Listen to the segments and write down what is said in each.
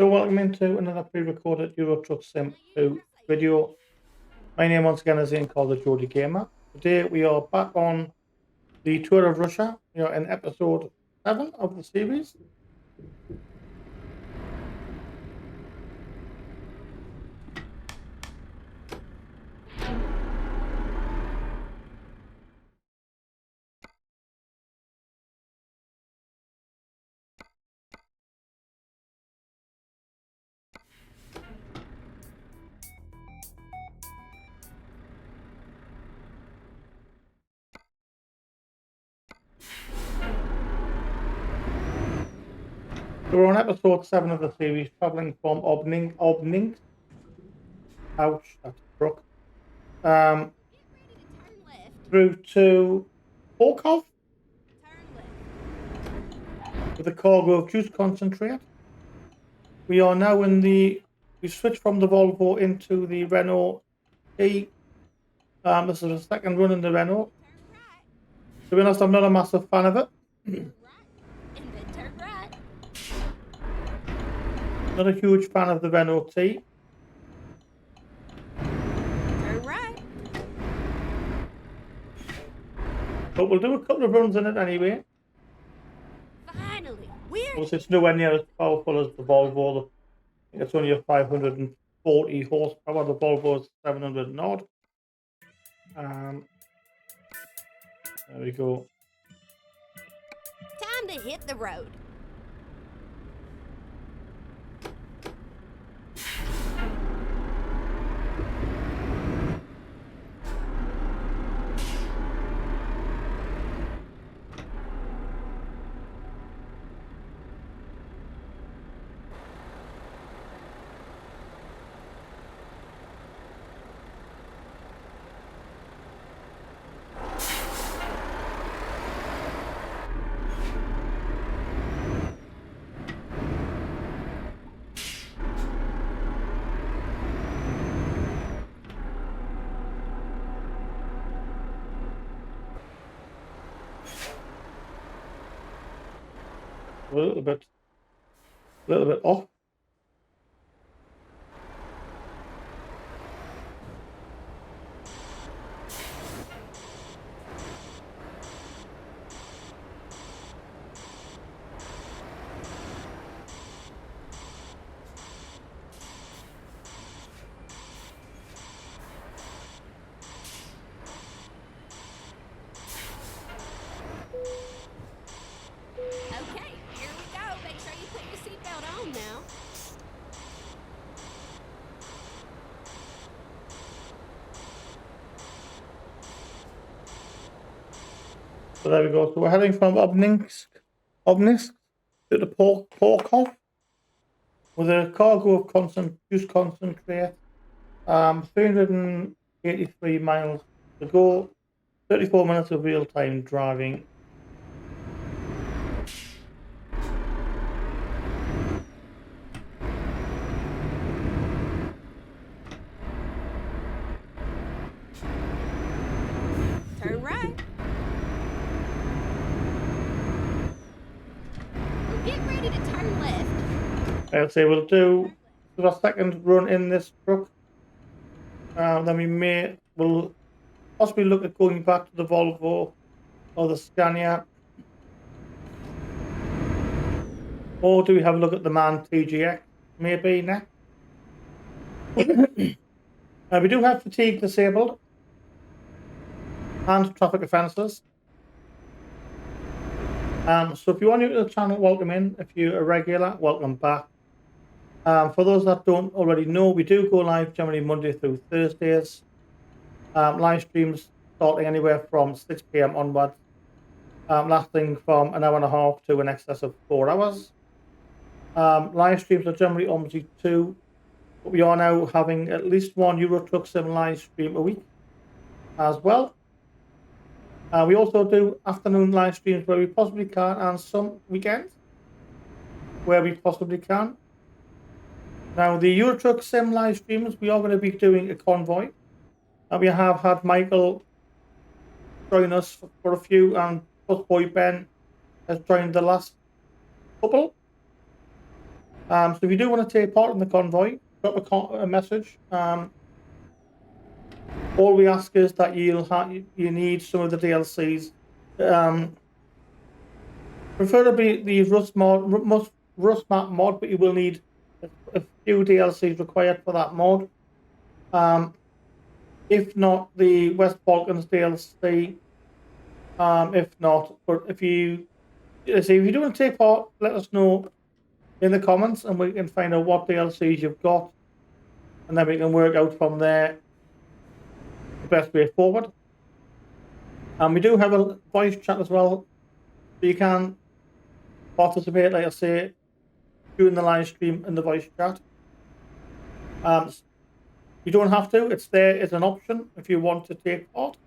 So welcome into another pre-recorded Euro Truck Sim 2 video. My name once again is Ian called the Geordie Gamer. Today we are back on the tour of Russia. We are in episode 7 of the series. So we're on episode 7 of the series, travelling from Obninsk. Ouch, that's struck. Through to Porkhov with a cargo of juice concentrate. We are now in we switched from the Volvo into the Renault T. This is the second run in the Renault. To be honest, I'm not a massive fan of it. Not a huge fan of the Renault T. Turn right. But we'll do a couple of runs in it anyway. Finally, Obviously, it's nowhere near as powerful as the Volvo. I think it's only a 540 horsepower. The Volvo is 700 and odd. There we go. Time to hit the road. A little bit off. Okay, here we go. Make sure you put your seatbelt on now. So there we go. So we're heading from Obninsk to the Porkhov with a cargo of juice concentrate. 383 miles to go. 34 minutes of real-time driving. Turn right. Well, get ready to turn left. I'd say we'll do our second run in this truck. Then we'll possibly look at going back to the Volvo or the Scania. Or do we have a look at the MAN TGX? Maybe next. We do have fatigue disabled and traffic offences. So if you're new to the channel, welcome in. If you're a regular, welcome back. For those that don't already know, we do go live generally Monday through Thursdays. Live streams starting anywhere from 6 p.m. onwards, lasting from an hour and a half to in excess of 4 hours. Live streams are generally only 2, but we are now having at least 1 Euro Truck Sim live stream a week as well. We also do afternoon live streams where we possibly can, and some weekends where we possibly can. Now, the Euro Truck Sim live streams, we are going to be doing a convoy. We have had Michael join us for a few, and plus Boy Ben has joined the last couple. So if you do want to take part in the convoy, drop a message. All we ask is that you need some of the DLCs. Preferably the Rus-Map mod, but you will need a few DLCs required for that mod. If not, the West Balkans DLC. If not, but if you do want to take part, let us know in the comments, and we can find out what DLCs you've got, and then we can work out from there the best way forward. We do have a voice chat as well, so you can participate, like I say, during the live stream in the voice chat. You don't have to; it's there as an option if you want to take part.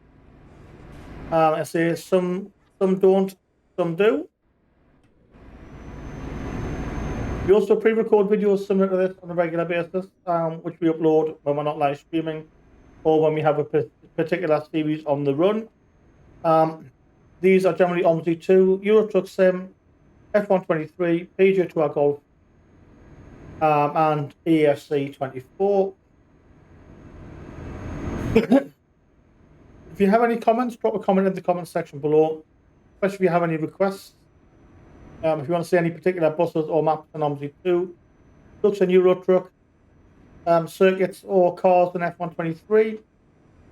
I say some don't, some do. We also pre-record videos similar to this on a regular basis, which we upload when we're not live streaming or when we have a particular series on the run. These are generally OMSI 2, Euro Truck Sim, F123, PGA Tour Golf, and ETS2. If you have any comments, drop a comment in the comment section below, especially if you have any requests. If you want to see any particular buses or maps in OMSI 2, trucks and Euro Truck, circuits or cars in F123,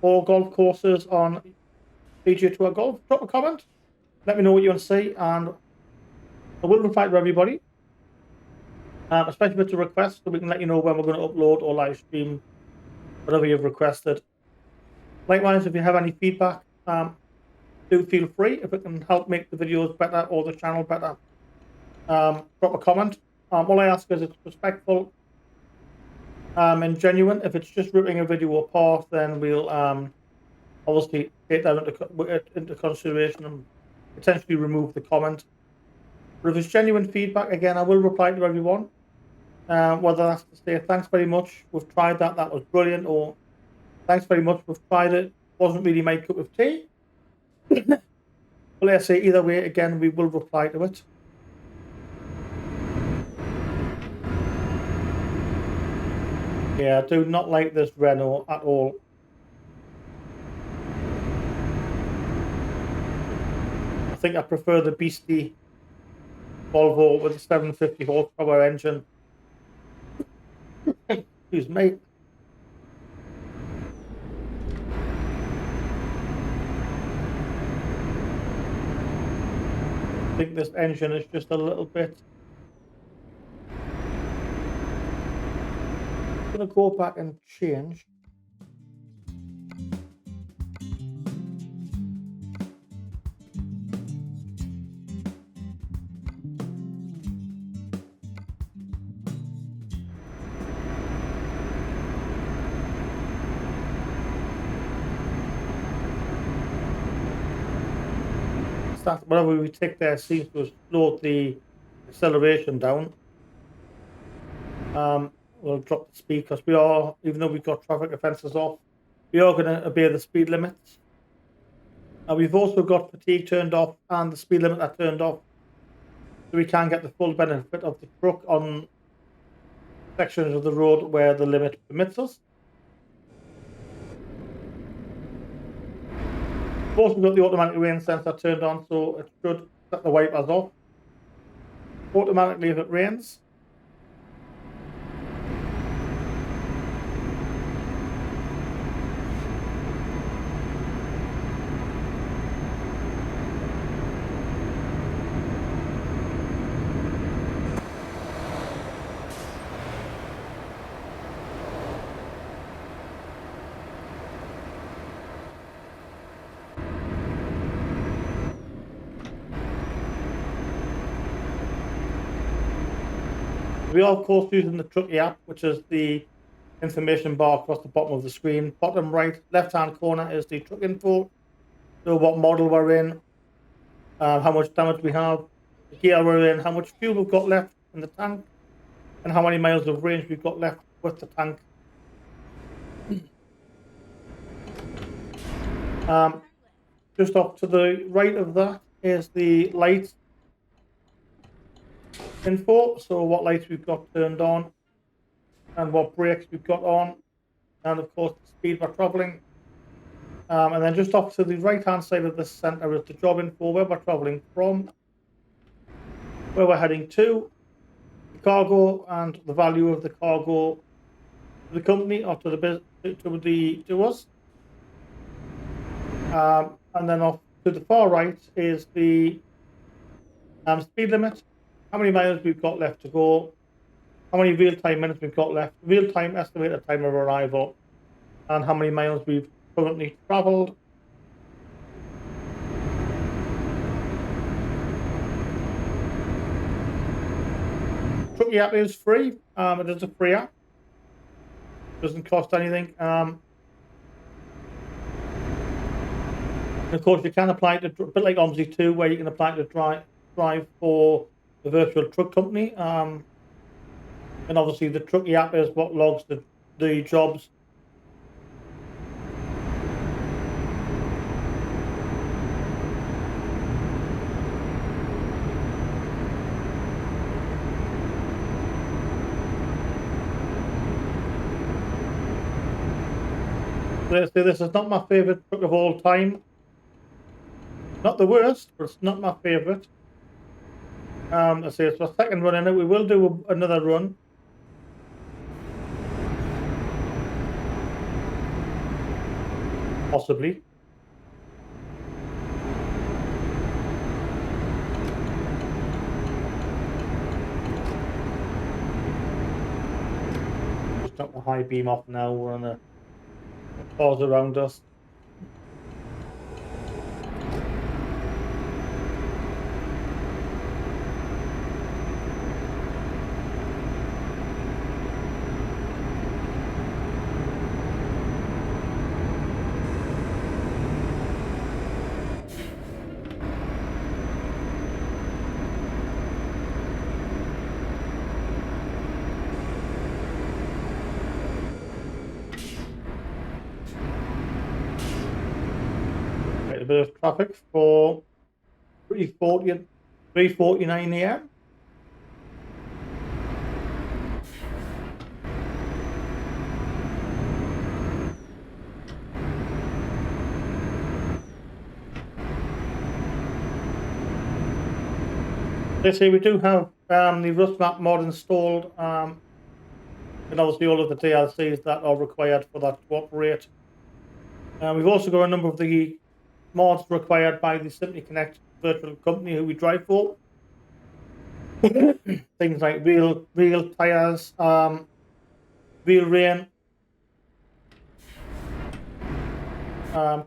or golf courses on PGA Tour Golf, drop a comment. Let me know what you want to see, and I will reply to everybody, especially if it's a request, so we can let you know when we're going to upload or live stream whatever you've requested. Likewise, if you have any feedback, do feel free. If it can help make the videos better or the channel better, drop a comment. All I ask is it's respectful and genuine. If it's just ripping a video apart, then we'll obviously take that into consideration and potentially remove the comment. But if it's genuine feedback, again, I will reply to everyone. Whether that's to say thanks very much, we've tried that, that was brilliant, or thanks very much, we've tried it, wasn't really my cup of tea. But let's say either way, again, we will reply to it. Yeah, I do not like this Renault at all. I think I prefer the beastie Volvo with a 750 horsepower engine. Excuse me. I think this engine is just a little bit. I'm going to go back and change. Whatever we take there seems to slow the acceleration down. We'll drop the speed because we are, even though we've got traffic offences off, we are going to obey the speed limits. We've also got fatigue turned off and the speed limit are turned off, so we can get the full benefit of the truck on sections of the road where the limit permits us. We've also got the automatic rain sensor turned on, so it should set the wipers off automatically if it rains. We are, of course, using the Truckee app, which is the information bar across the bottom of the screen. Bottom right, left-hand corner is the truck info. So what model we're in, how much damage we have, the gear we're in, how much fuel we've got left in the tank, and how many miles of range we've got left with the tank. Just off to the right of that is the light info, so what lights we've got turned on and what brakes we've got on, and of course the speed we're travelling. And then just off to the right hand side of the centre is the job info, where we're travelling from, where we're heading to, the cargo and the value of the cargo to the company or to to us. And then off to the far right is the speed limit, how many miles we've got left to go, how many real-time minutes we've got left, real-time estimated time of arrival, and how many miles we've currently travelled. Trucky app is free. It is a free app. Doesn't cost anything. Of course, you can apply it a bit like OMSI 2, where you can apply to drive for the virtual truck company. And obviously, the Trucky app is what logs the jobs. This is not my favourite truck of all time. Not the worst, but it's not my favourite. I say it's our second run in it. We will do another run. Possibly. Just knock the high beam off now. We're on the cars around us. A bit of traffic for 3:49 a.m. They say we do have the Rus-Map mod installed, and obviously all of the DLCs that are required for that to operate. We've also got a number of the mods required by the Simply Connect virtual company who we drive for. Things like real tires, real rain,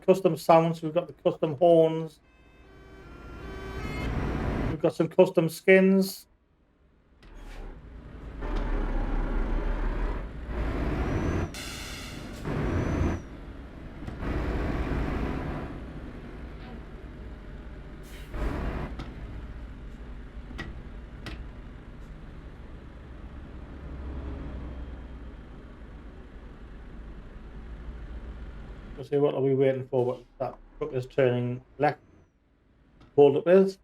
custom sounds. We've got the custom horns. We've got some custom skins. We'll see what are we waiting for. What that truck is turning left. Hold up is.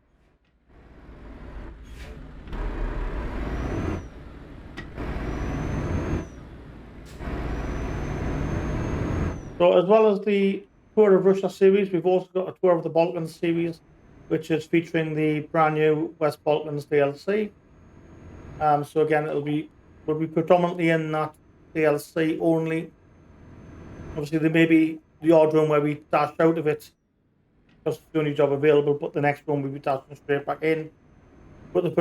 So as well as the Tour of Russia series, we've also got a Tour of the Balkans series, which is featuring the brand new West Balkans DLC. So again, we'll be predominantly in that DLC only. Obviously, there may be the odd run where we dash out of it because it's the only job available, but the next run we'll be dashing straight back in. But the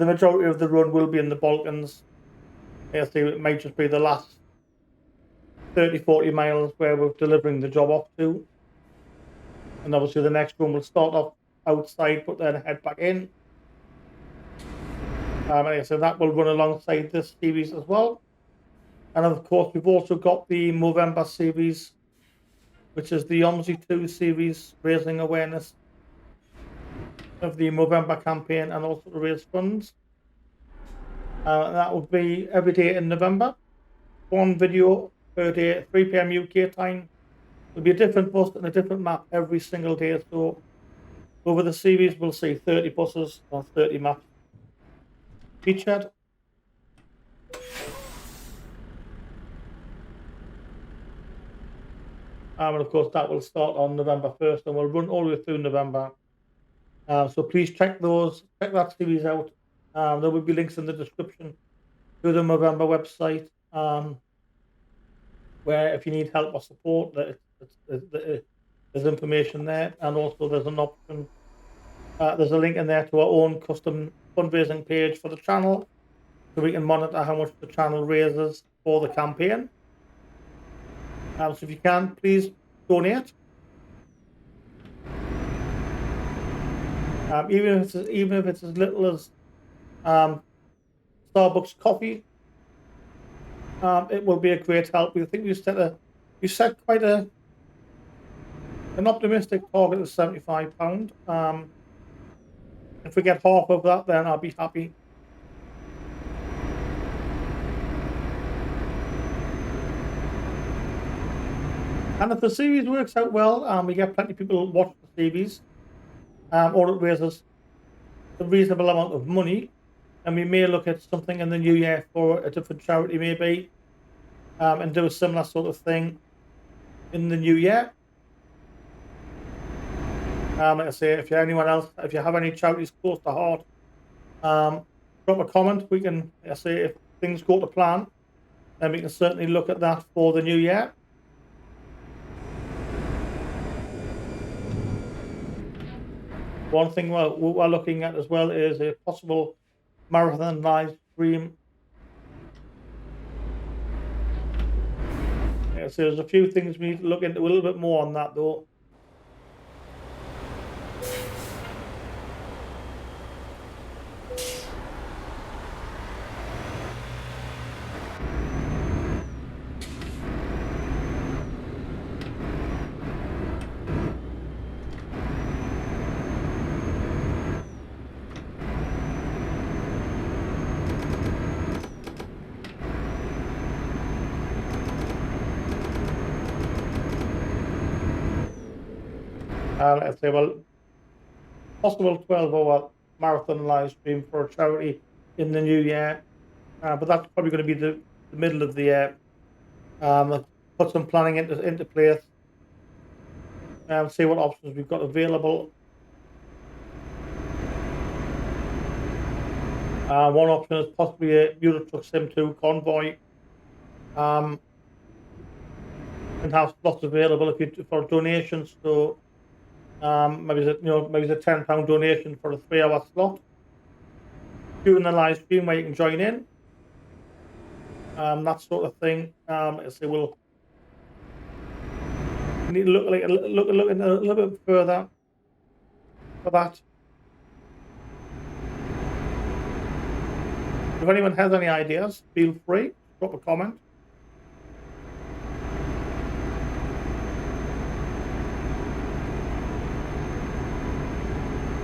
majority of the run will be in the Balkans. It might just be the last 30-40 miles where we're delivering the job off to. And obviously the next run will start off outside, but then head back in. So that will run alongside this series as well. And of course, we've also got the Movember series, which is the OMSI 2 series, raising awareness of the Movember campaign and also to raise funds. That will be every day in November. One video per day, 3 p.m. UK time. There'll be a different bus and a different map every single day. So over the series, we'll see 30 buses or 30 maps. featured. And of course, that will start on November 1st and will run all the way through November. So please check that series out. There will be links in the description to the November website, where if you need help or support, there's information there, and also there's an option. There's a link in there to our own custom fundraising page for the channel, so we can monitor how much the channel raises for the campaign. So if you can, please donate. Even if it's as little as Starbucks coffee, it will be a great help. We think we set quite an optimistic target of £75. If we get half of that, then I'll be happy. And if the series works out well, we get plenty of people watch the series, or it raises a reasonable amount of money, and we may look at something in the new year for a different charity, maybe, and do a similar sort of thing in the new year. Like I say, if you have any charities close to heart, drop a comment. We can, like I say, if things go to plan, then we can certainly look at that for the new year. One thing we're looking at as well is a possible marathon live stream. Yeah, so there's a few things we need to look into a little bit more on that, though. Let's say, well, possible 12-hour marathon live stream for a charity in the new year, but that's probably going to be the middle of the year. Put some planning into place, see what options we've got available. One option is possibly a Euro Truck Sim 2 convoy, and have slots available for donations. So maybe it's a £10 donation for a 3-hour slot during the live stream where you can join in. That sort of thing. I say we need to look in a little bit further for that. If anyone has any ideas, feel free, drop a comment.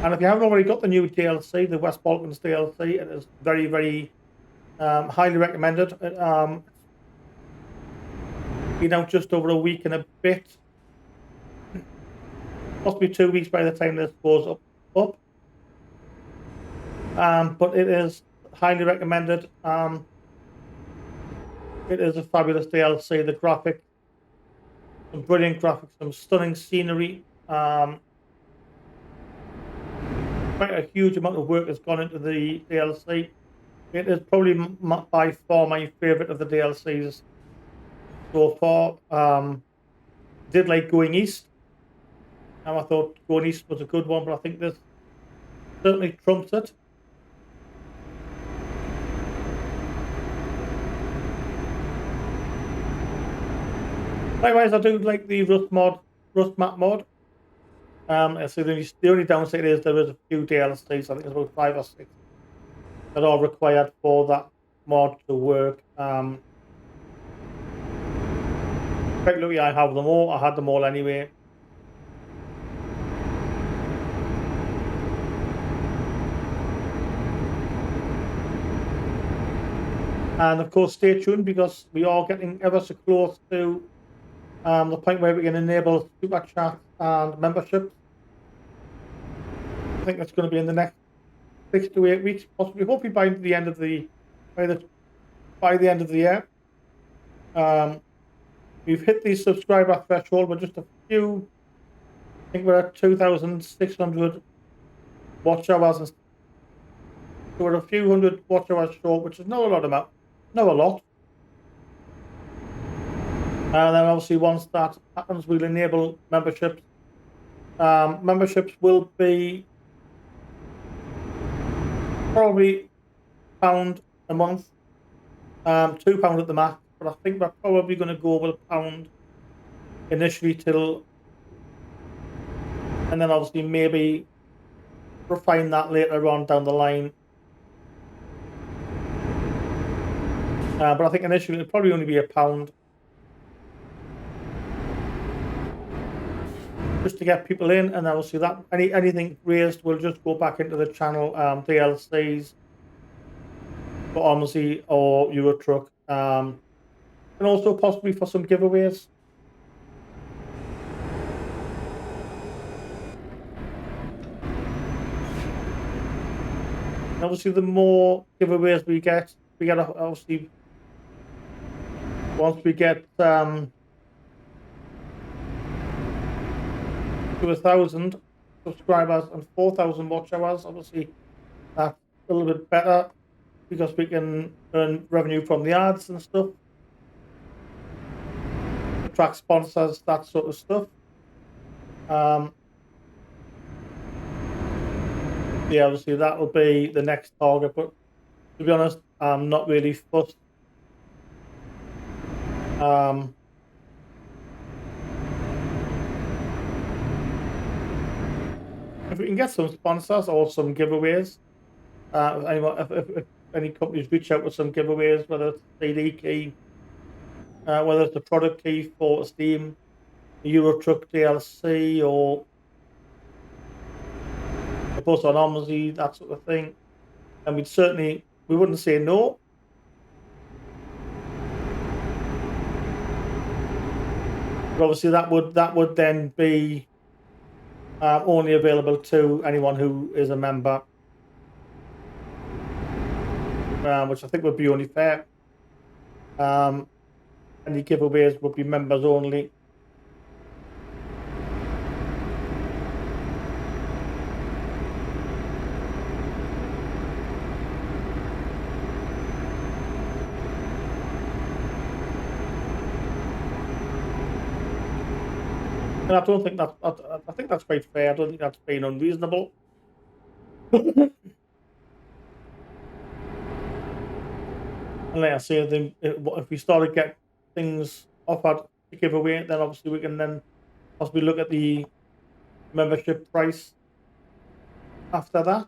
And if you haven't already got the new DLC, the West Balkans DLC, it is very, very highly recommended. It's been out just over a week and a bit. Possibly 2 weeks by the time this goes up. But it is highly recommended. It is a fabulous DLC. The graphics, some brilliant graphics, some stunning scenery. Quite a huge amount of work has gone into the DLC. It is probably by far my favourite of the DLCs so far. Did like Going East. I thought Going East was a good one, but I think this certainly trumps it. Likewise, I do like the Rus-Map mod. So the only downside is there is a few DLCs, I think it's about 5 or 6, that are required for that mod to work. Quite lucky I have them all. I had them all anyway. And of course, stay tuned, because we are getting ever so close to the point where we can enable super chat and memberships. I think that's going to be in the next 6 to 8 weeks, possibly, hopefully by the end of the by the end of the year. We've hit the subscriber threshold. We're just a few. I think we're at 2,600 watch hours, and so we're a few hundred watch hours short, which is not a lot amount, not a lot. And then obviously once that happens, we'll enable memberships. Memberships will be probably £1 a month, £2 at the max, but I think we're probably going to go with £1 initially and then obviously maybe refine that later on down the line. But I think initially it'll probably only be £1. Just to get people in, and obviously that anything raised will just go back into the channel, DLCs for Omzi or Eurotruck, and also possibly for some giveaways. And obviously, the more giveaways we get obviously once we get to 1,000 subscribers and 4,000 watch hours, obviously that's a little bit better because we can earn revenue from the ads and stuff, attract sponsors, that sort of stuff. Yeah, obviously that will be the next target, but to be honest, I'm not really fussed. If we can get some sponsors or some giveaways, if any companies reach out with some giveaways, whether it's CD key, whether it's the product key for Steam, the Eurotruck DLC, or a post on Omzi, that sort of thing, and we wouldn't say no. But obviously, that would then be only available to anyone who is a member, which I think would be only fair. Any giveaways would be members only. And I don't think I think that's quite fair. I don't think that's being unreasonable. And like I say, if we started to get things offered to give away, then obviously we can then possibly look at the membership price after that.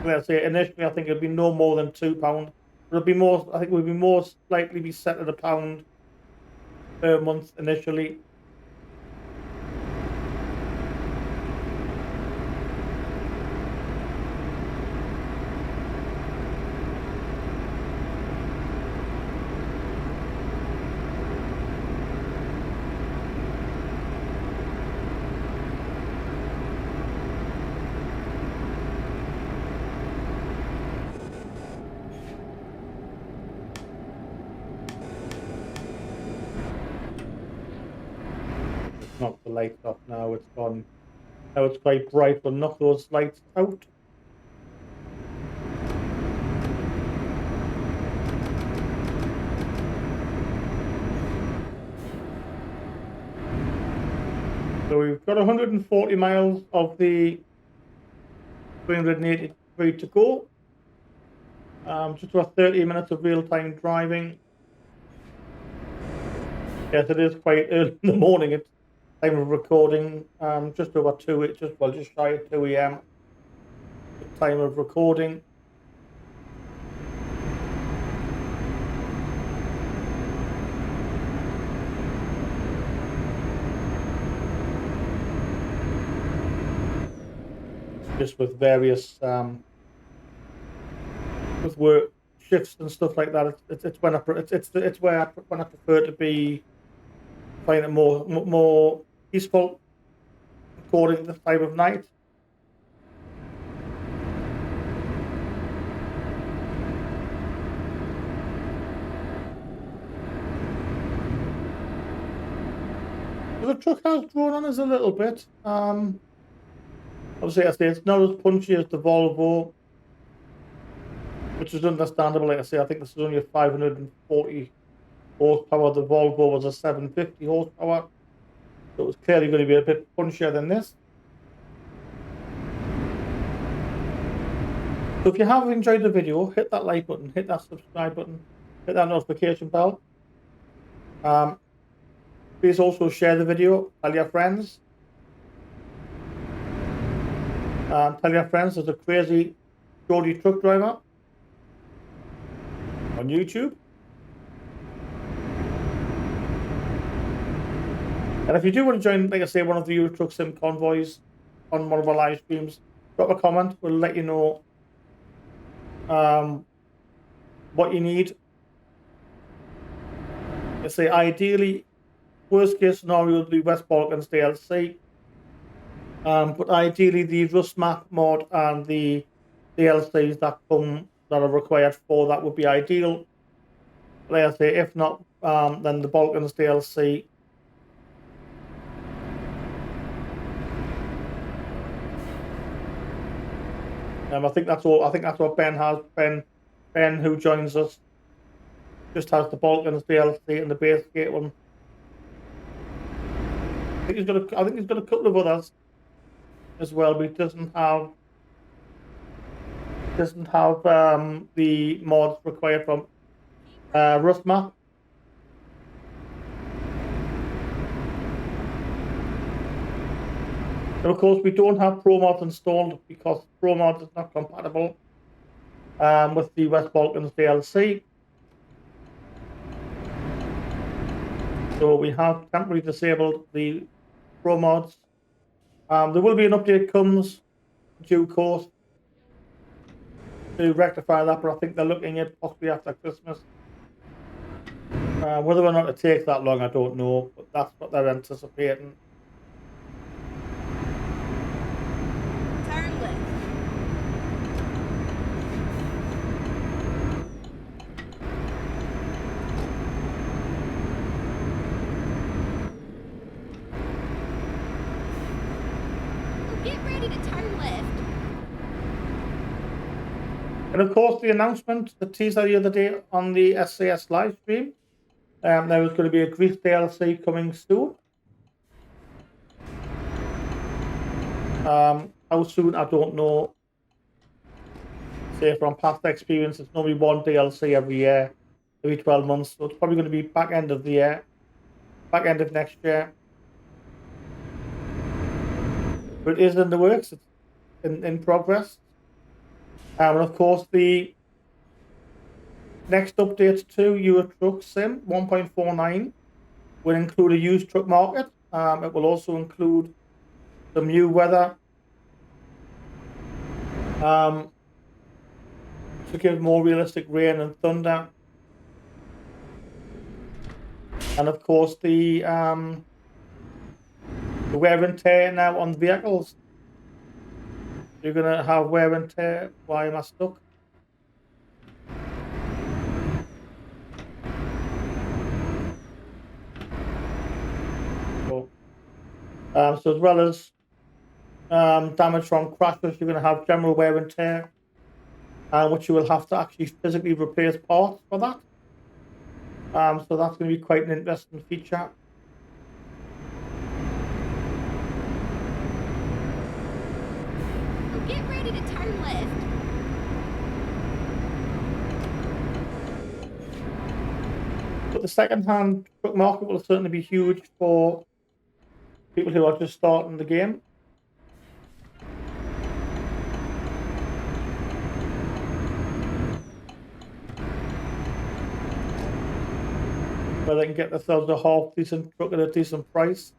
Like I say, initially I think it'd be no more than £2. It'll be more. I think we'll be most likely be set at £1 per month initially. Knock the lights off now. It's gone. Now it's quite bright. We'll knock those lights out. So we've got 140 miles of the 383 to go. Just about 30 minutes of real-time driving. Yes, it is quite early in the morning. It's time of recording. Just over just shy of 2 a.m. Time of recording. Just with various with work shifts and stuff like that. It's when I prefer to be, find it more peaceful, recording this time of night. the truck has grown on us a little bit. Obviously, I say it's not as punchy as the Volvo, which is understandable. Like I say, I think this is only a 540 horsepower. The Volvo was a 750 horsepower, so it was clearly going to be a bit punchier than this. So if you have enjoyed the video, hit that like button, hit that subscribe button, hit that notification bell. Please also share the video, tell your friends. Tell your friends there's a crazy Geordie truck driver on YouTube. And if you do want to join, like I say, one of the Euro Truck Sim convoys on one of our live streams, drop a comment. We'll let you know what you need. I say ideally, worst case scenario would be West Balkans DLC. But ideally, the Rus-Map mod and the DLCs that are required for that would be ideal. Like I say, if not, then the Balkans DLC. I think that's all. I think that's what Ben has. Ben, who joins us, just has the Balkans DLC and the base gate one. I think he's got a couple of others as well, but he doesn't have the mods required from Rus-Map. And of course, we don't have Pro Mods installed because Pro Mods is not compatible with the West Balkans DLC. So we have temporarily disabled the Pro Mods. There will be an update comes in due course to rectify that, but I think they're looking at possibly after Christmas. Whether or not it takes that long, I don't know, but that's what they're anticipating. Turn left. Well, get ready to turn left. And of course, the announcement, the teaser the other day on the SAS live stream, there was going to be a Greece DLC coming soon. How soon, I don't know. Say from past experience, it's normally one DLC every year, every 12 months. So it's probably going to be back end of the year, back end of next year. But it is in the works, it's in progress. And of course, the next update to Euro Truck Sim 1.49 will include a used truck market. It will also include some new weather to give more realistic rain and thunder. And of course, the wear and tear now on vehicles. You're going to have wear and tear. Why am I stuck? So as well as damage from crashes, you're going to have general wear and tear, which you will have to actually physically replace parts for that. So that's going to be quite an interesting feature. Well, get ready to turn left. But the second-hand truck market will certainly be huge for people who are just starting the game. Where they can get themselves a half-decent truck at a decent price.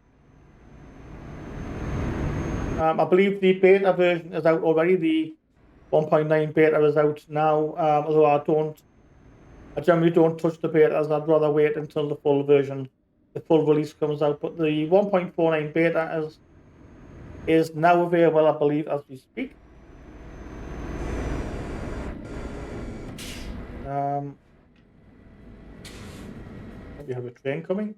I believe the beta version is out already. The 1.9 beta is out now, although I generally don't touch the betas. I'd rather wait until the full version, the full release comes out. But the 1.49 beta is now available, I believe, as we speak. We have a train coming.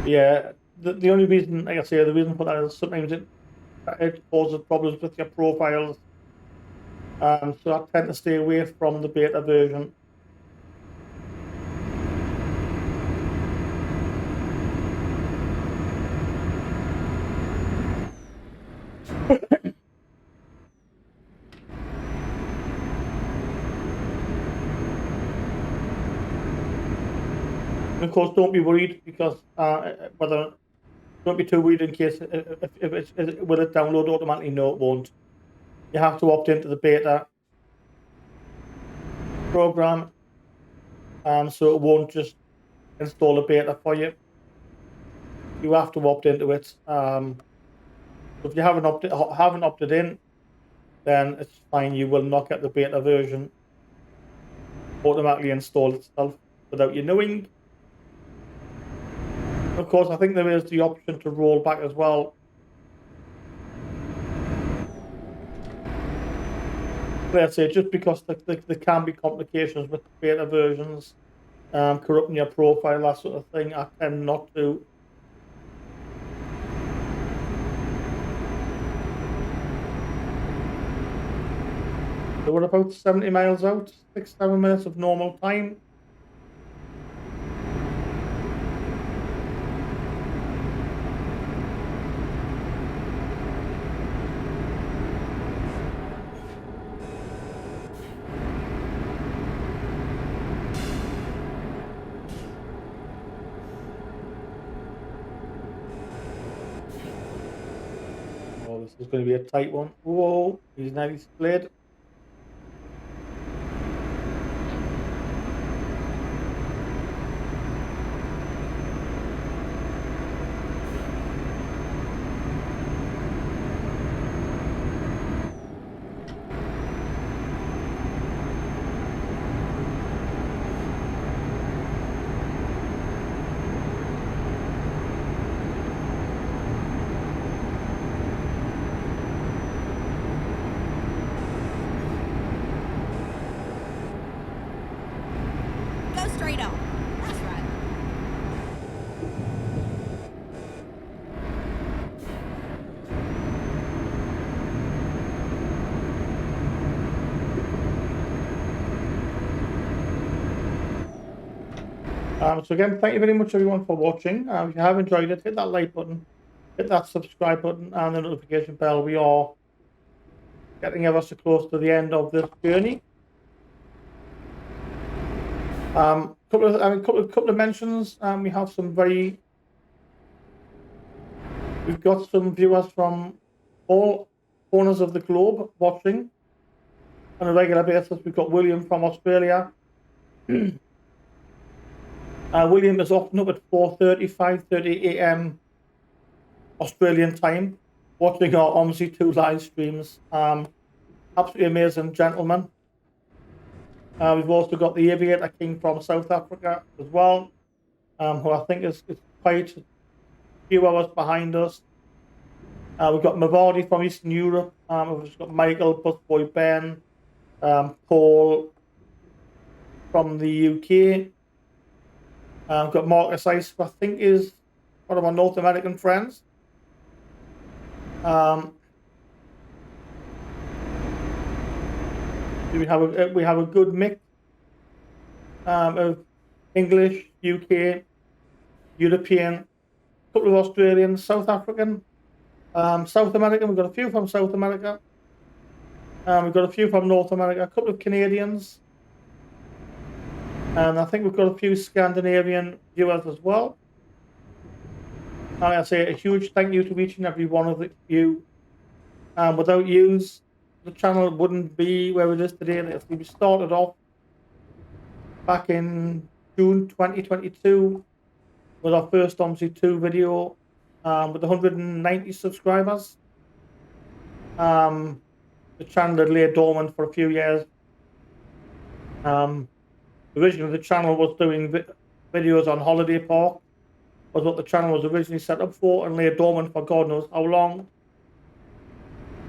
Yeah, the only reason, like I say, the reason for that is sometimes it causes problems with your profiles. So I tend to stay away from the beta version. And of course, don't be worried because whether don't be too worried in case if it's will it download automatically? No, it won't. You have to opt into the beta program, so it won't just install a beta for you. You have to opt into it. If you haven't opted in, then it's fine. You will not get the beta version automatically install itself without you knowing. Of course, I think there is the option to roll back as well. Let's say just because there can be complications with beta versions, corrupting your profile, that sort of thing. I tend not to. So we're about 70 miles out, 6-7 minutes of normal time. Oh, this is going to be a tight one. Whoa, he's nearly split. Go straight on. That's right. So again, thank you very much everyone for watching. If you have enjoyed it, hit that like button, hit that subscribe button and the notification bell. We are getting ever so close to the end of this journey. Couple of mentions. We've got some viewers from all corners of the globe watching on a regular basis. We've got William from Australia. William is often up at 4:30, 5:30 a.m. Australian time, watching our OMSI2 live streams. Absolutely amazing gentleman. We've also got the Aviator King from South Africa as well, who I think is quite a few hours behind us. We've got Mavardi from Eastern Europe. We've got Michael, Busboy Ben, Paul from the UK. We've got Marcus Ice, who I think is one of our North American friends. We have a good mix of English, UK, European, couple of Australians, South African, South American. We've got a few from South America. We've got a few from North America, a couple of Canadians, and I think we've got a few Scandinavian viewers as well. And I say a huge thank you to each and every one of you. Without yous, the channel wouldn't be where it is today. We started off back in June 2022 with our first OMSI2 video with 190 subscribers. The channel had lay dormant for a few years. Originally, the channel was doing videos on holiday park, was what the channel was originally set up for, and lay dormant for God knows how long.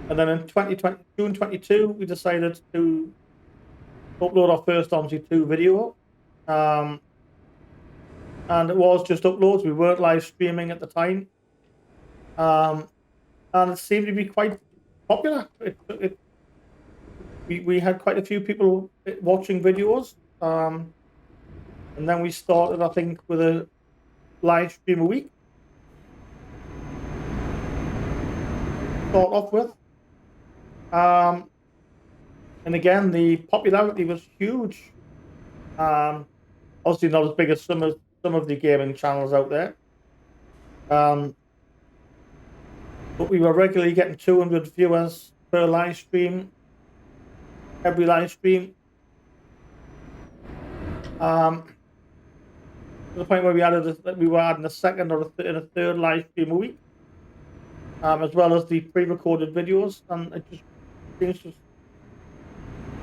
And then in June 22, we decided to upload our first OMSI2 video. and it was just uploads. We weren't live streaming at the time, and it seemed to be quite popular. We had quite a few people watching videos, and then we started, I think, with a live stream a week. Start off with, and again, the popularity was huge. Obviously, not as big as some of the gaming channels out there. But we were regularly getting 200 viewers per live stream, every live stream. To the point where we were adding a second or a third live stream a week, as well as the pre-recorded videos, and it just seems to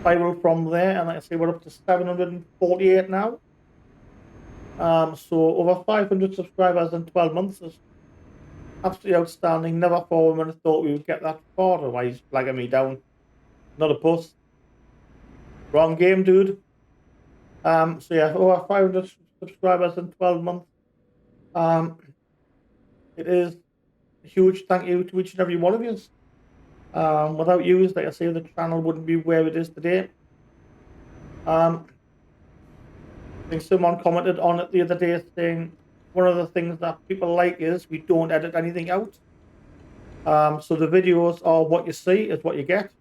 spiral from there. And like I say, we're up to 748 now. So over 500 subscribers in 12 months is absolutely outstanding. Never for a minute thought we would get that far. Otherwise, he's flagging me down. Not a puss. Wrong game, dude. So yeah, over 500 subscribers in 12 months. It is a huge thank you to each and every one of you. Without you, like I say, the channel wouldn't be where it is today. I think someone commented on it the other day saying one of the things that people like is we don't edit anything out. So the videos are what you see is what you get.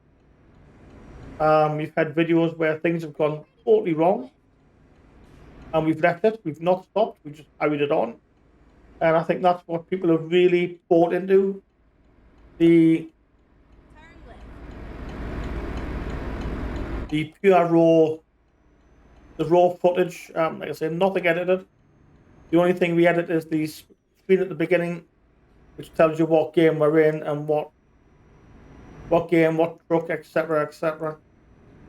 We've had videos where things have gone totally wrong, and we've left it. We've not stopped. We just carried it on, and I think that's what people have really bought into. The pure raw footage. Like I said, nothing edited. The only thing we edit is the screen at the beginning, which tells you what game we're in and what game, what truck, etc., etc.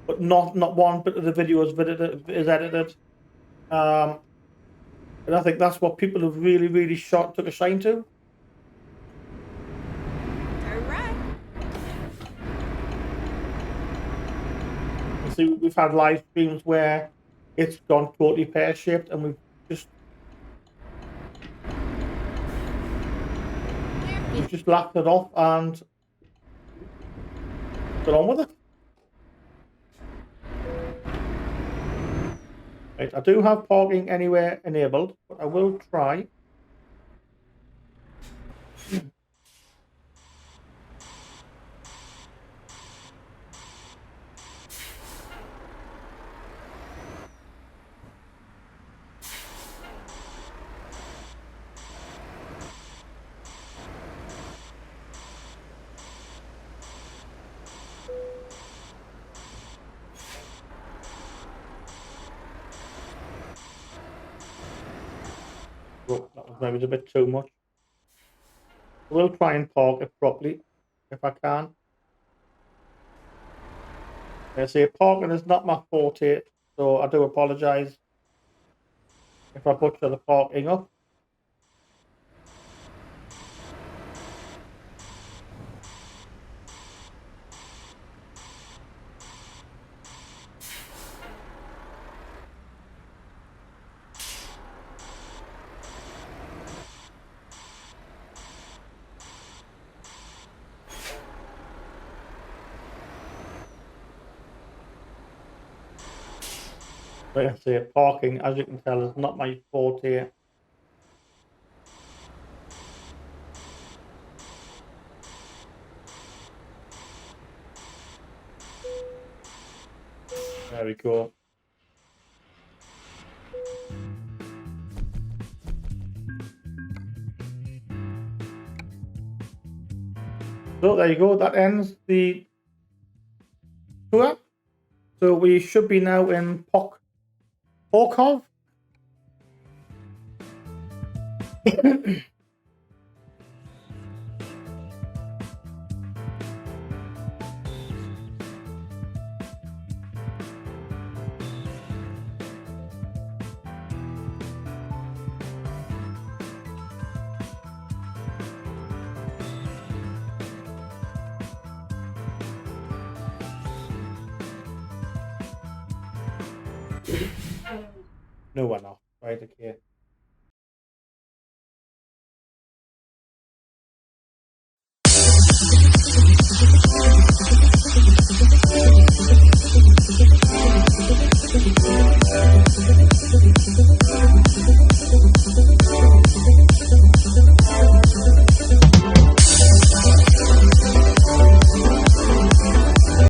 But not one bit of the video is edited. And I think that's what people have really took a shine to. All right. You see, we've had live streams where it's gone totally pear-shaped, and we've just laughed it off and got on with it. Right, I do have parking anywhere enabled, but I will try. Oh, that was maybe a bit too much. I will try and park it properly if I can. I say parking is not my forte, so I do apologise if I butcher the parking up. Like I say, parking, as you can tell, is not my forte. There we go. So there you go. That ends the tour. So we should be now in Porkhov. No one off. Right, okay.